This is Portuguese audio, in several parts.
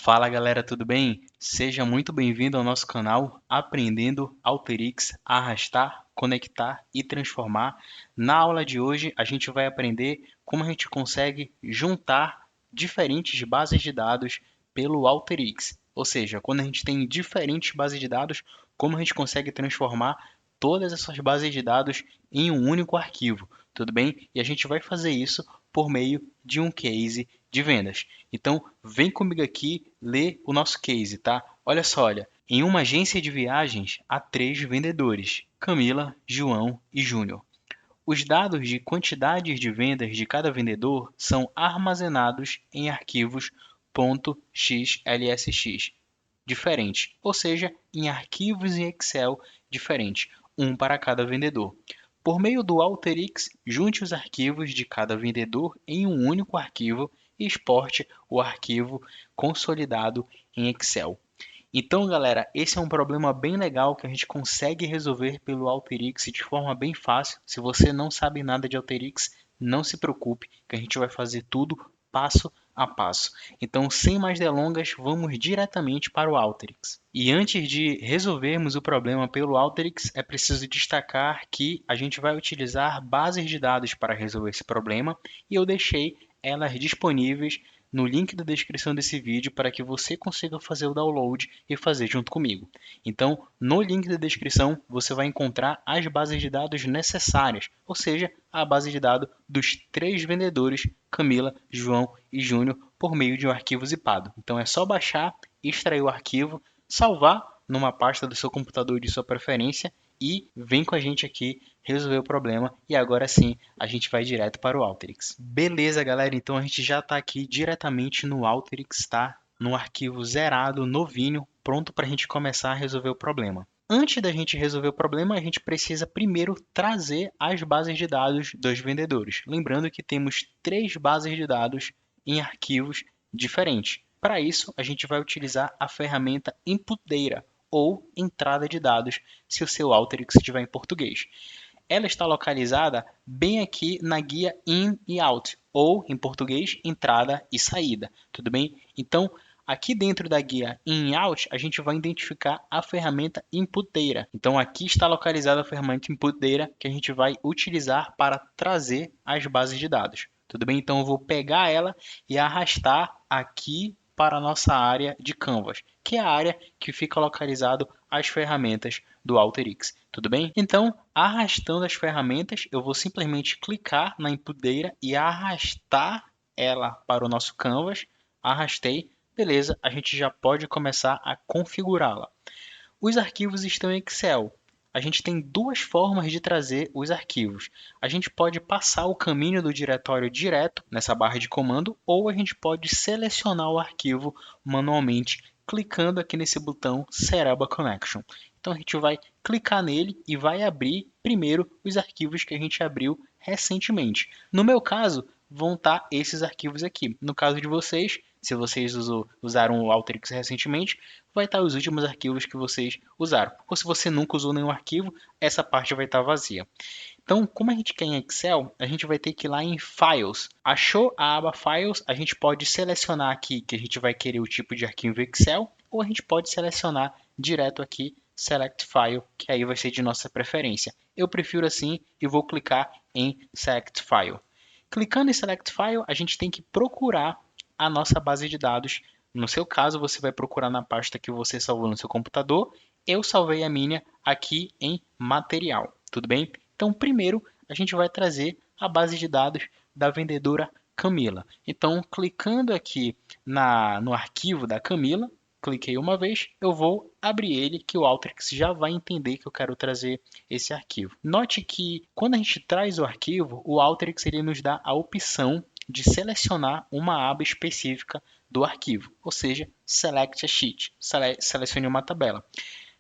Fala galera, tudo bem? Seja muito bem-vindo ao nosso canal Aprendendo Alteryx a arrastar, conectar e transformar. Na aula de hoje, a gente vai aprender como a gente consegue juntar diferentes bases de dados pelo Alteryx. Ou seja, quando a gente tem diferentes bases de dados, como a gente consegue transformar todas essas bases de dados em um único arquivo, tudo bem? E a gente vai fazer isso por meio de um case de vendas. Então, vem comigo aqui ler o nosso case, tá? Olha só, olha. Em uma agência de viagens, há 3 vendedores: Camila, João e Júnior. Os dados de quantidades de vendas de cada vendedor são armazenados em arquivos .xlsx diferentes, ou seja, em arquivos em Excel diferentes, um para cada vendedor. Por meio do Alteryx, junte os arquivos de cada vendedor em um único arquivo e exporte o arquivo consolidado em Excel. Então, galera, esse é um problema bem legal que a gente consegue resolver pelo Alteryx de forma bem fácil. Se você não sabe nada de Alteryx, não se preocupe, que a gente vai fazer tudo passo a passo. Então, sem mais delongas, vamos diretamente para o Alteryx. E antes de resolvermos o problema pelo Alteryx, é preciso destacar que a gente vai utilizar bases de dados para resolver esse problema e eu deixei elas disponíveis no link da descrição desse vídeo para que você consiga fazer o download e fazer junto comigo. Então, no link da descrição, você vai encontrar as bases de dados necessárias, ou seja, a base de dados dos 3 vendedores, Camila, João e Júnior, por meio de um arquivo zipado. Então, é só baixar, extrair o arquivo, salvar numa pasta do seu computador de sua preferência e vem com a gente aqui resolver o problema e agora sim a gente vai direto para o Alteryx. Beleza, galera? Então a gente já está aqui diretamente no Alteryx, tá? No arquivo zerado, novinho, pronto para a gente começar a resolver o problema. Antes da gente resolver o problema, a gente precisa primeiro trazer as bases de dados dos vendedores. Lembrando que temos 3 bases de dados em arquivos diferentes. Para isso, a gente vai utilizar a ferramenta Input Data ou entrada de dados, se o seu Alteryx estiver em português. Ela está localizada bem aqui na guia In e Out, ou em português, entrada e saída, tudo bem? Então, aqui dentro da guia In e Out, a gente vai identificar a ferramenta Input Data. Então, aqui está localizada a ferramenta Input Data que a gente vai utilizar para trazer as bases de dados. Tudo bem? Então, eu vou pegar ela e arrastar aqui para a nossa área de Canvas, que é a área que fica localizado as ferramentas do Alteryx. Tudo bem? Então, arrastando as ferramentas, eu vou simplesmente clicar na empudeira e arrastar ela para o nosso Canvas. Arrastei, beleza, a gente já pode começar a configurá-la. Os arquivos estão em Excel. A gente tem 2 formas de trazer os arquivos. A gente pode passar o caminho do diretório direto nessa barra de comando, ou a gente pode selecionar o arquivo manualmente, clicando aqui nesse botão Setup a Connection. Então a gente vai clicar nele e vai abrir primeiro os arquivos que a gente abriu recentemente. No meu caso, vão estar esses arquivos aqui. No caso de vocês, se vocês usaram o Alteryx recentemente, vai estar os últimos arquivos que vocês usaram. Ou se você nunca usou nenhum arquivo, essa parte vai estar vazia. Então, como a gente quer em Excel, a gente vai ter que ir lá em Files. Achou a aba Files, a gente pode selecionar aqui que a gente vai querer o tipo de arquivo Excel, ou a gente pode selecionar direto aqui Select File, que aí vai ser de nossa preferência. Eu prefiro assim e vou clicar em Select File. Clicando em Select File, a gente tem que procurar a nossa base de dados. No seu caso, você vai procurar na pasta que você salvou no seu computador. Eu salvei a minha aqui em material, tudo bem? Então, primeiro, a gente vai trazer a base de dados da vendedora Camila. Então, clicando aqui no arquivo da Camila, cliquei uma vez, eu vou abrir ele, que o Alteryx já vai entender que eu quero trazer esse arquivo. Note que quando a gente traz o arquivo, o Alteryx ele nos dá a opção de selecionar uma aba específica do arquivo, ou seja, Select a Sheet, selecione uma tabela.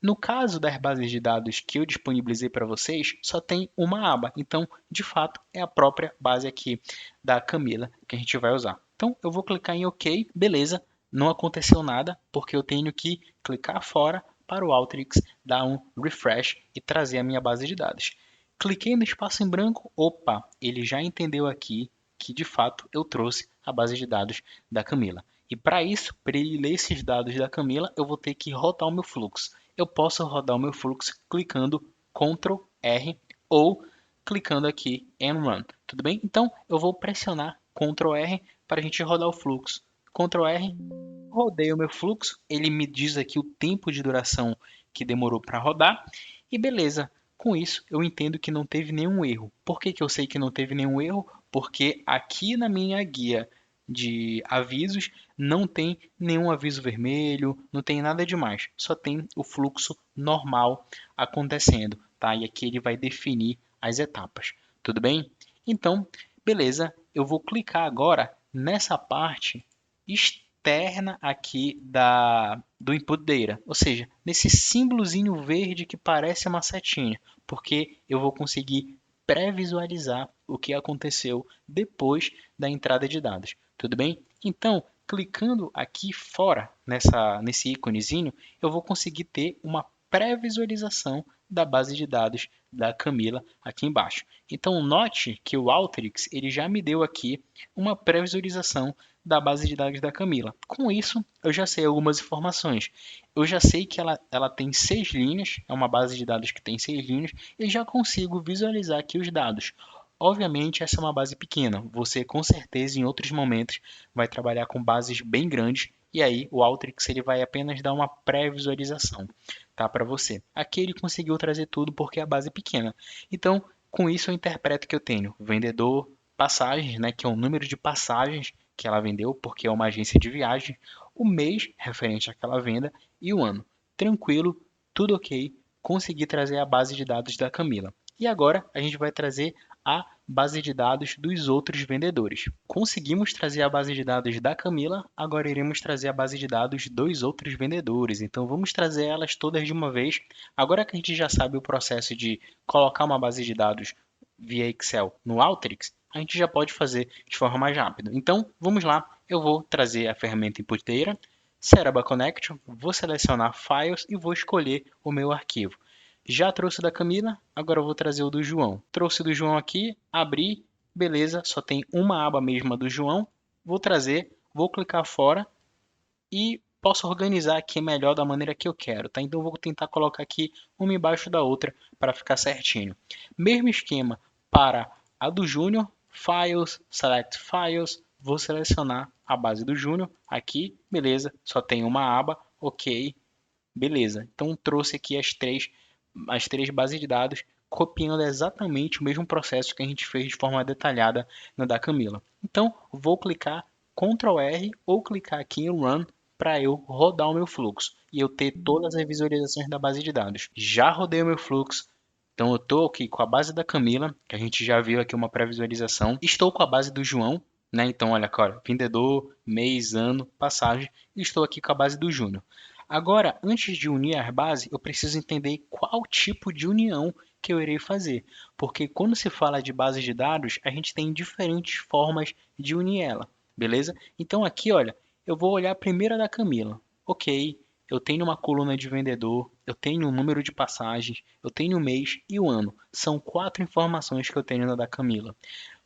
No caso das bases de dados que eu disponibilizei para vocês, só tem uma aba, então, de fato, é a própria base aqui da Camila que a gente vai usar. Então, eu vou clicar em OK, beleza, não aconteceu nada, porque eu tenho que clicar fora para o Alteryx dar um refresh e trazer a minha base de dados. Cliquei no espaço em branco, opa, ele já entendeu aqui que de fato eu trouxe a base de dados da Camila. E para isso, para ele ler esses dados da Camila, eu vou ter que rodar o meu fluxo. Eu posso rodar o meu fluxo clicando Ctrl R ou clicando aqui em Run, tudo bem? Então eu vou pressionar Ctrl R para a gente rodar o fluxo. Ctrl R, rodei o meu fluxo, ele me diz aqui o tempo de duração que demorou para rodar e beleza. Com isso, eu entendo que não teve nenhum erro. Por que que eu sei que não teve nenhum erro? Porque aqui na minha guia de avisos não tem nenhum aviso vermelho, não tem nada demais, só tem o fluxo normal acontecendo, tá? E aqui ele vai definir as etapas, tudo bem? Então, beleza, eu vou clicar agora nessa parte externa aqui do input data, ou seja, nesse símbolozinho verde que parece uma setinha, porque eu vou conseguir pré-visualizar o que aconteceu depois da entrada de dados. Tudo bem? Então, clicando aqui fora nesse íconezinho, eu vou conseguir ter uma pré-visualização da base de dados da Camila aqui embaixo. Então, note que o Alteryx ele já me deu aqui uma pré-visualização da base de dados da Camila. Com isso, eu já sei algumas informações. Eu já sei que ela tem 6 linhas, é uma base de dados que tem 6 linhas, e já consigo visualizar aqui os dados. Obviamente, essa é uma base pequena. Você, com certeza, em outros momentos, vai trabalhar com bases bem grandes, e aí o Alteryx ele vai apenas dar uma pré-visualização, tá, para você. Aqui ele conseguiu trazer tudo porque a base é pequena. Então, com isso eu interpreto que eu tenho vendedor, passagens, né, que é o número de passagens que ela vendeu, porque é uma agência de viagem, o mês referente àquela venda e o ano. Tranquilo, tudo ok, consegui trazer a base de dados da Camila. E agora a gente vai trazer a base de dados dos outros vendedores. Conseguimos trazer a base de dados da Camila, agora iremos trazer a base de dados dos outros vendedores. Então vamos trazer elas todas de uma vez. Agora que a gente já sabe o processo de colocar uma base de dados via Excel no Alteryx, a gente já pode fazer de forma mais rápida. Então vamos lá, eu vou trazer a ferramenta inputeira, Seraba Connection, vou selecionar Files e vou escolher o meu arquivo. Já trouxe da Camila, agora eu vou trazer o do João. Trouxe do João aqui, abri, beleza, só tem uma aba mesma do João. Vou trazer, vou clicar fora e posso organizar aqui melhor da maneira que eu quero, tá? Então eu vou tentar colocar aqui uma embaixo da outra para ficar certinho. Mesmo esquema para a do Júnior, Files, Select Files, vou selecionar a base do Júnior aqui, beleza, só tem uma aba, ok, beleza. Então trouxe aqui as três bases de dados, copiando exatamente o mesmo processo que a gente fez de forma detalhada no da Camila. Então, vou clicar Ctrl R ou clicar aqui em Run para eu rodar o meu fluxo e eu ter todas as visualizações da base de dados. Já rodei o meu fluxo, então eu estou aqui com a base da Camila, que a gente já viu aqui uma pré-visualização. Estou com a base do João, né? Então olha agora, vendedor, mês, ano, passagem. E estou aqui com a base do Júnior. Agora, antes de unir as bases, eu preciso entender qual tipo de união que eu irei fazer. Porque quando se fala de base de dados, a gente tem diferentes formas de unir ela, beleza? Então aqui, olha, eu vou olhar primeiro a da Camila. Ok, eu tenho uma coluna de vendedor, eu tenho o número de passagens, eu tenho o mês e o ano. São 4 informações que eu tenho na da Camila.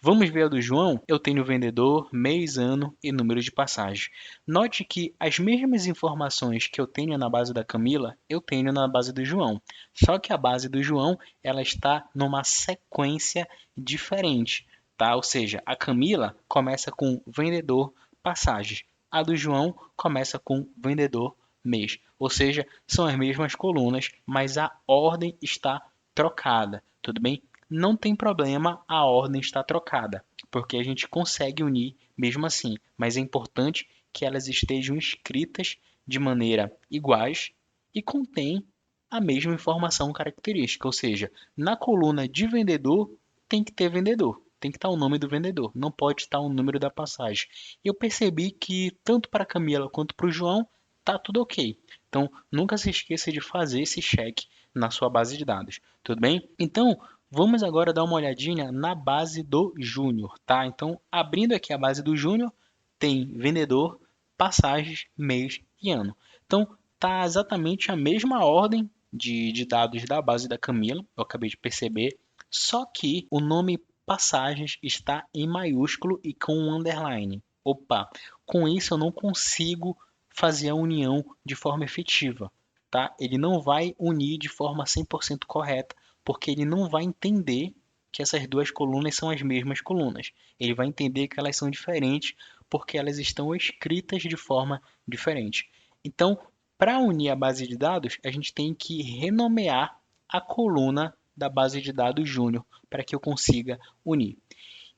Vamos ver a do João? Eu tenho vendedor, mês, ano e número de passagens. Note que as mesmas informações que eu tenho na base da Camila, eu tenho na base do João. Só que a base do João, ela está numa sequência diferente, tá? Ou seja, a Camila começa com vendedor, passagens. A do João começa com vendedor, mês. Ou seja, são as mesmas colunas, mas a ordem está trocada. Tudo bem? Não tem problema a ordem estar trocada, porque a gente consegue unir mesmo assim, mas é importante que elas estejam escritas de maneira iguais e contém a mesma informação característica, ou seja, na coluna de vendedor tem que ter vendedor, tem que estar o nome do vendedor, não pode estar o número da passagem. Eu percebi que tanto para a Camila quanto para o João tá tudo ok. Então, nunca se esqueça de fazer esse check na sua base de dados, tudo bem? Então, vamos agora dar uma olhadinha na base do Júnior, tá? Então, abrindo aqui a base do Júnior, tem vendedor, passagens, mês e ano. Então, tá exatamente a mesma ordem de dados da base da Camila, eu acabei de perceber, só que o nome passagens está em maiúsculo e com um underline. Opa, com isso eu não consigo fazer a união de forma efetiva, tá? Ele não vai unir de forma 100% correta, porque ele não vai entender que essas duas colunas são as mesmas colunas. Ele vai entender que elas são diferentes porque elas estão escritas de forma diferente. Então, para unir a base de dados, a gente tem que renomear a coluna da base de dados Júnior para que eu consiga unir.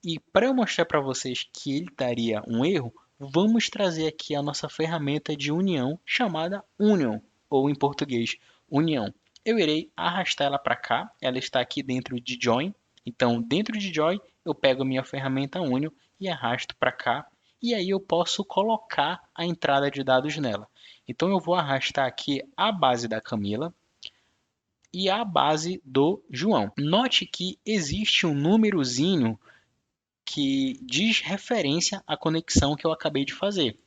E para eu mostrar para vocês que ele daria um erro, vamos trazer aqui a nossa ferramenta de união chamada Union, ou em português, união. Eu irei arrastar ela para cá, ela está aqui dentro de Join. Então, dentro de Join, eu pego a minha ferramenta Union e arrasto para cá, e aí eu posso colocar a entrada de dados nela. Então, eu vou arrastar aqui a base da Camila e a base do João. Note que existe um númerozinho que diz referência à conexão que eu acabei de fazer.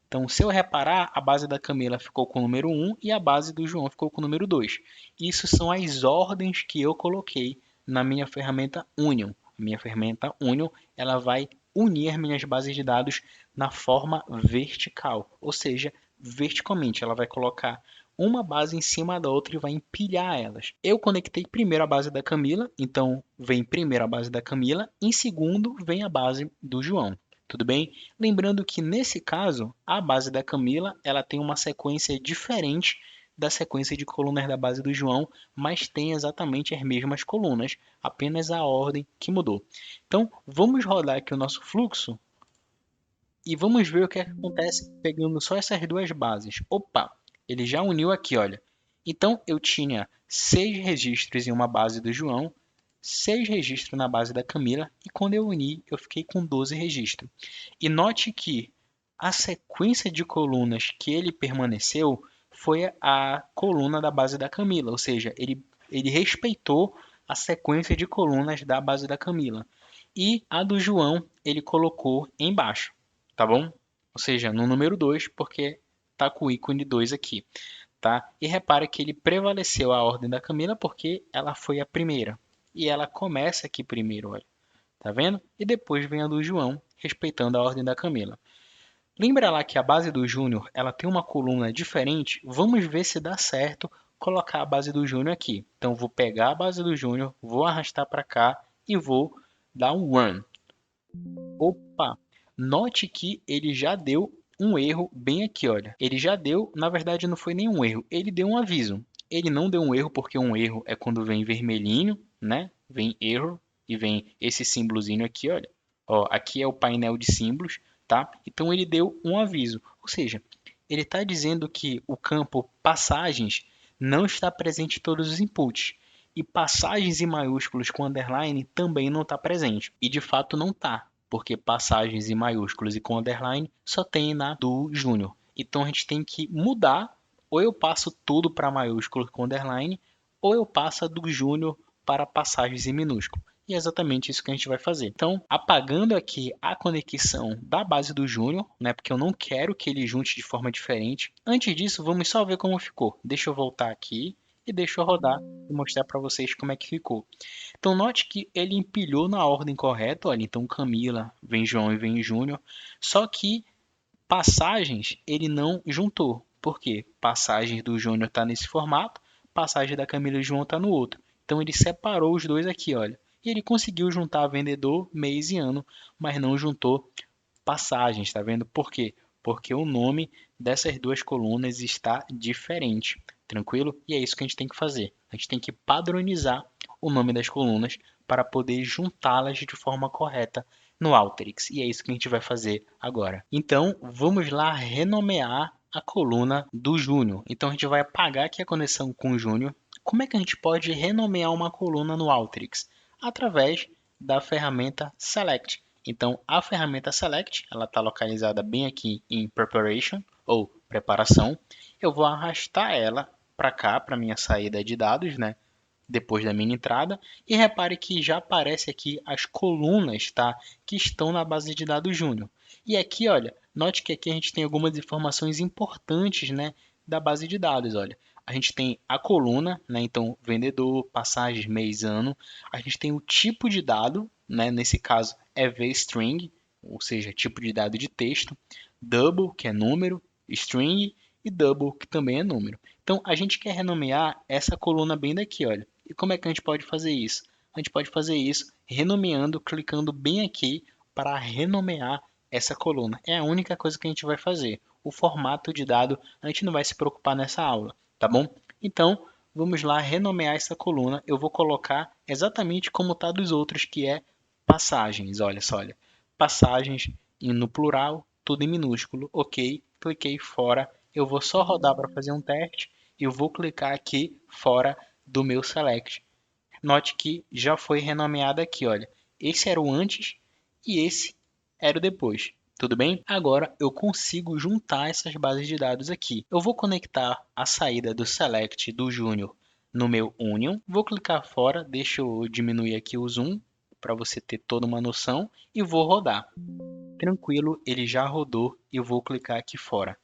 Então, se eu reparar, a base da Camila ficou com o número 1 e a base do João ficou com o número 2. Isso são as ordens que eu coloquei na minha ferramenta Union. A minha ferramenta Union, ela vai unir minhas bases de dados na forma vertical, ou seja, verticalmente. Ela vai colocar uma base em cima da outra e vai empilhar elas. Eu conectei primeiro a base da Camila, então vem primeiro a base da Camila, em segundo vem a base do João. Tudo bem? Lembrando que nesse caso, a base da Camila, ela tem uma sequência diferente da sequência de colunas da base do João, mas tem exatamente as mesmas colunas, apenas a ordem que mudou. Então, vamos rodar aqui o nosso fluxo e vamos ver o que acontece pegando só essas duas bases. Opa, ele já uniu aqui, olha. Então, eu tinha 6 registros em uma base do João, 6 registros na base da Camila, e quando eu uni, eu fiquei com 12 registros. E note que a sequência de colunas que ele permaneceu foi a coluna da base da Camila, ou seja, ele respeitou a sequência de colunas da base da Camila. E a do João ele colocou embaixo, tá bom? Ou seja, no número 2, porque está com o ícone 2 aqui, tá? E repare que ele prevaleceu a ordem da Camila porque ela foi a primeira. E ela começa aqui primeiro, olha. Tá vendo? E depois vem a do João, respeitando a ordem da Camila. Lembra lá que a base do Júnior, ela tem uma coluna diferente? Vamos ver se dá certo colocar a base do Júnior aqui. Então vou pegar a base do Júnior, vou arrastar para cá e vou dar um run. Opa! Note que ele já deu um erro bem aqui, olha. Ele já deu, na verdade não foi nenhum erro, ele deu um aviso. Ele não deu um erro porque um erro é quando vem vermelhinho, né? Vem error e vem esse símbolozinho aqui, olha. Ó, aqui é o painel de símbolos, tá? Então ele deu um aviso. Ou seja, ele está dizendo que o campo passagens não está presente em todos os inputs. E passagens em maiúsculos com underline também não está presente. E de fato não está, porque passagens em maiúsculos e com underline só tem na do Júnior. Então a gente tem que mudar, ou eu passo tudo para maiúsculo com underline, ou eu passo do Júnior para passagens em minúsculo. E é exatamente isso que a gente vai fazer. Então, apagando aqui a conexão da base do Júnior, né, porque eu não quero que ele junte de forma diferente. Antes disso, vamos só ver como ficou. Deixa eu voltar aqui e deixa eu rodar e mostrar para vocês como é que ficou. Então, note que ele empilhou na ordem correta. Olha, então Camila, vem João e vem Júnior. Só que passagens ele não juntou. Por quê? Passagens do Júnior está nesse formato, passagem da Camila e João está no outro. Então ele separou os dois aqui, olha. E ele conseguiu juntar vendedor, mês e ano, mas não juntou passagens, tá vendo? Por quê? Porque o nome dessas duas colunas está diferente, tranquilo? E é isso que a gente tem que fazer. A gente tem que padronizar o nome das colunas para poder juntá-las de forma correta no Alteryx. E é isso que a gente vai fazer agora. Então, vamos lá renomear a coluna do Júnior. Então, a gente vai apagar aqui a conexão com o Júnior. Como é que a gente pode renomear uma coluna no Alteryx? Através da ferramenta Select. Então, a ferramenta Select, ela está localizada bem aqui em Preparation, ou preparação. Eu vou arrastar ela para cá, para minha saída de dados, né? Depois da minha entrada. E repare que já aparece aqui as colunas, tá? Que estão na base de dados Júnior. E aqui, olha, note que aqui a gente tem algumas informações importantes, né? Da base de dados, olha. A gente tem a coluna, né? Então, vendedor, passagens, mês, ano. A gente tem o tipo de dado, né? Nesse caso é VString, ou seja, tipo de dado de texto, double, que é número, string e double, que também é número. Então, a gente quer renomear essa coluna bem daqui, olha. E como é que a gente pode fazer isso? A gente pode fazer isso renomeando, clicando bem aqui para renomear essa coluna. É a única coisa que a gente vai fazer. O formato de dado a gente não vai se preocupar nessa aula, tá bom? Então, vamos lá renomear essa coluna. Eu vou colocar exatamente como está dos outros, que é passagens. Olha só, olha. Passagens no plural, tudo em minúsculo. Ok, cliquei fora. Eu vou só rodar para fazer um teste e eu vou clicar aqui fora do meu select. Note que já foi renomeado aqui, olha. Esse era o antes e esse era o depois. Tudo bem? Agora eu consigo juntar essas bases de dados aqui. Eu vou conectar a saída do select do Júnior no meu Union. Vou clicar fora, deixa eu diminuir aqui o zoom para você ter toda uma noção e vou rodar. Tranquilo, ele já rodou e eu vou clicar aqui fora.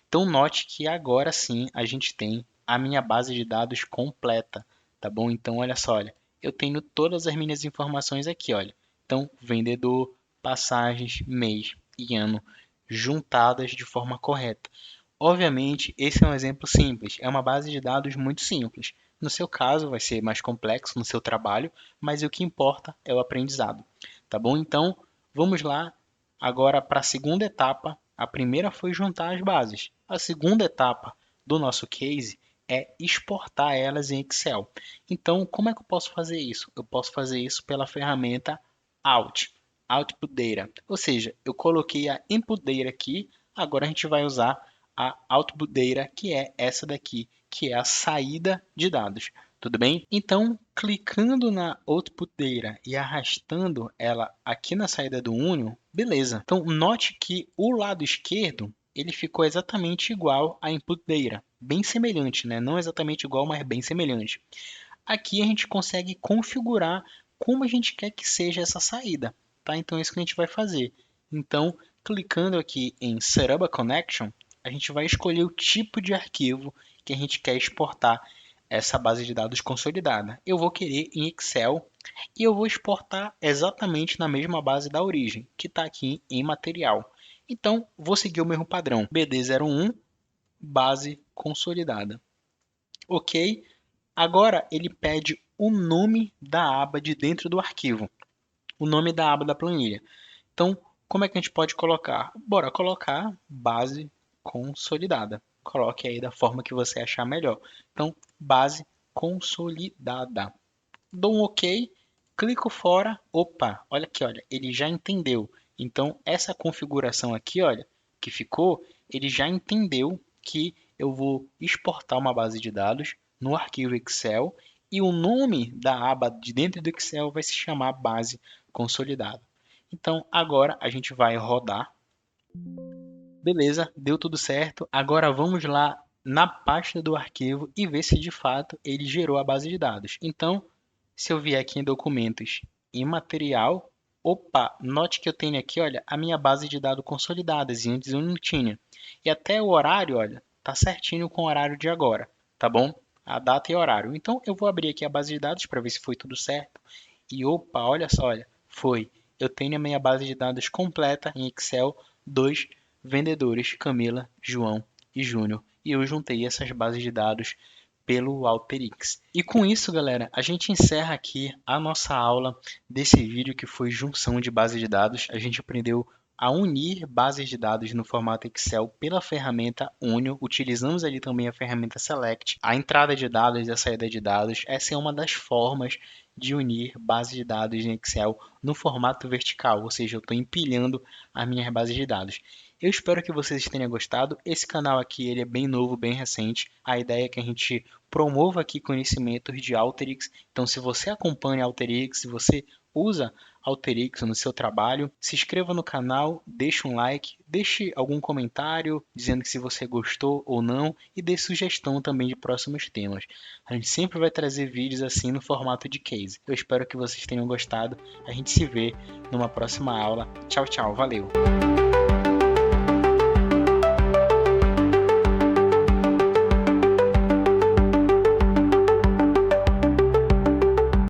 Então note que agora sim a gente tem a minha base de dados completa, tá bom? Então olha só, olha, eu tenho todas as minhas informações aqui, olha. Então vendedor, passagens, mês e ano juntadas de forma correta. Obviamente, esse é um exemplo simples, é uma base de dados muito simples. No seu caso, vai ser mais complexo no seu trabalho, mas o que importa é o aprendizado, tá bom? Então, vamos lá agora para a segunda etapa. A primeira foi juntar as bases. A segunda etapa do nosso case é exportar elas em Excel. Então, como é que eu posso fazer isso? Eu posso fazer isso pela ferramenta Output Data. Ou seja, eu coloquei a Input Data aqui, agora a gente vai usar a Output Data, que é essa daqui, que é a saída de dados. Tudo bem? Então, clicando na Output Data e arrastando ela aqui na saída do Union, beleza. Então, note que o lado esquerdo ele ficou exatamente igual a Input Data. Bem semelhante, né? Não exatamente igual, mas bem semelhante. Aqui a gente consegue configurar como a gente quer que seja essa saída. Tá? Então, é isso que a gente vai fazer. Então, clicando aqui em Setup a Connection, a gente vai escolher o tipo de arquivo que a gente quer exportar essa base de dados consolidada. Eu vou querer em Excel e eu vou exportar exatamente na mesma base da origem, que está aqui em material. Então, vou seguir o mesmo padrão, BD01, base consolidada. Ok? Agora, ele pede o nome da aba de dentro do arquivo, o nome da aba da planilha. Então, como é que a gente pode colocar? Bora colocar base consolidada. Coloque aí da forma que você achar melhor. Então, base consolidada. Dou um OK, clico fora. Opa, olha aqui, olha, ele já entendeu. Então, essa configuração aqui, olha, que ficou, ele já entendeu que eu vou exportar uma base de dados no arquivo Excel e o nome da aba de dentro do Excel vai se chamar base consolidada. Então, agora a gente vai rodar. Beleza, deu tudo certo. Agora vamos lá na pasta do arquivo e ver se de fato ele gerou a base de dados. Então, se eu vier aqui em documentos, em material, opa, note que eu tenho aqui, olha, a minha base de dados consolidadas e antes eu não tinha. E até o horário, olha, tá certinho com o horário de agora, tá bom? A data e horário. Então, eu vou abrir aqui a base de dados para ver se foi tudo certo. E opa, olha só, olha, foi. Eu tenho a minha base de dados completa em Excel, 2 vendedores, Camila, João e Júnior. E eu juntei essas bases de dados pelo Alteryx. E com isso, galera, a gente encerra aqui a nossa aula desse vídeo que foi junção de base de dados. A gente aprendeu a unir bases de dados no formato Excel pela ferramenta Union. Utilizamos ali também a ferramenta Select, a entrada de dados e a saída de dados. Essa é uma das formas de unir bases de dados em Excel no formato vertical, ou seja, eu estou empilhando as minhas bases de dados. Eu espero que vocês tenham gostado. Esse canal aqui ele é bem novo, bem recente. A ideia é que a gente promova aqui conhecimentos de Alteryx. Então, se você acompanha Alteryx, se você usa Alteryx no seu trabalho, se inscreva no canal, deixe um like, deixe algum comentário dizendo que se você gostou ou não e dê sugestão também de próximos temas. A gente sempre vai trazer vídeos assim no formato de case. Eu espero que vocês tenham gostado. A gente se vê numa próxima aula. Tchau, tchau. Valeu!